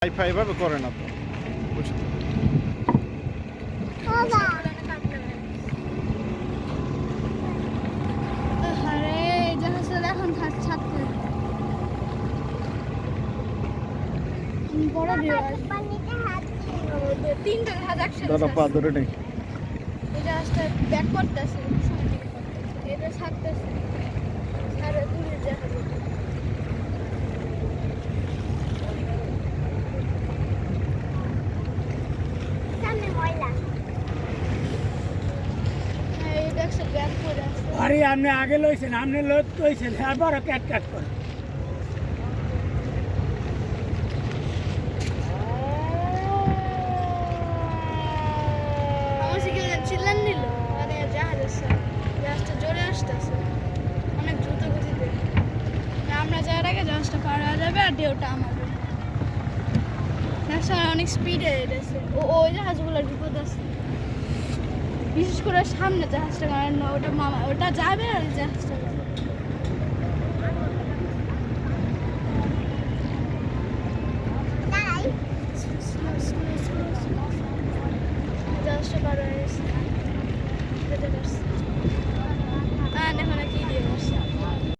hi fi এভাবে করে না তো বুঝতে দাদা পা ধরে নেই ব্যাক করতেছে এটা ছাড়তেছে আর দূরে দেখা যাবে আরে আপনি আগে লইছেন আপনি লোক লইছেন হ্যাঁ বড় ক্যাট ক্যাট করে চিল্লান দিল মানে জাহাজটা জোরে আসতেছে অনেক দ্রুত গতিতে আমরা যাওয়ার আগে জাহাজটা পার হয়ে যাবে আর ঢেউটা আমাদের অনেক স্পিডে এসেছে ওই জাহাজগুলোর বিপদ আছে বিশেষ করে সামনে জাহাজটা কারণ ওটা যাবে আর জাহাজটা জাহাজটা পার হয়ে গেছে এখন কি দিয়ে বসছে